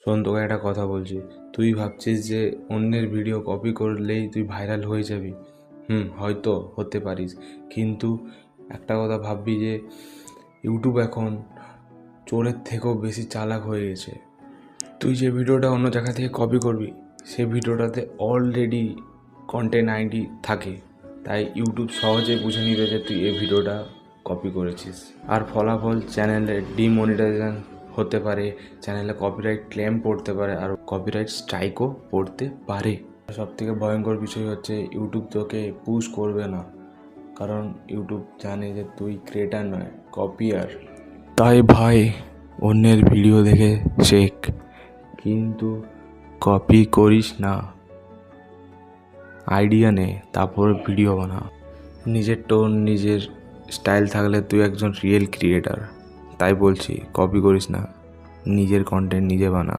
শোন, তোকে একটা কথা বলছি। তুই ভাবছিস যে অন্যের ভিডিও কপি করলেই তুই ভাইরাল হয়ে যাবি। হয়তো হতে পারিস, কিন্তু একটা কথা ভাববি যে ইউটিউব এখন চোরের থেকেও বেশি চালাক হয়ে গেছে। তুই যে ভিডিওটা অন্য জায়গা থেকে কপি করবি, সে ভিডিওটাতে অলরেডি কন্টেন্ট আইডি থাকে, তাই ইউটিউব সহজে বুঝে নিবে যে তুই এই ভিডিওটা কপি করেছিস। আর ফলাফল চ্যানেলে ডিমনিটাইজেশন হতে পারে, চ্যানেলে কপিরাইট ক্লেম পড়তে পারে, আর কপিরাইট স্ট্রাইকও পড়তে পারে। সবথেকে ভয়ঙ্কর বিষয় হচ্ছে ইউটিউব তোকে পুশ করবে না, কারণ ইউটিউব জানে যে তুই ক্রিয়েটার নয়, কপিয়ার। তাই ভাই, অন্যের ভিডিও দেখে শেখ, কিন্তু কপি করিস না। আইডিয়া নে, তারপর ভিডিও বানা। নিজের টোন, নিজের স্টাইল থাকলে তুই একজন রিয়েল ক্রিয়েটার। তাই বলছি, কপি করিস না, নিজের কন্টেন্ট নিজে বানা।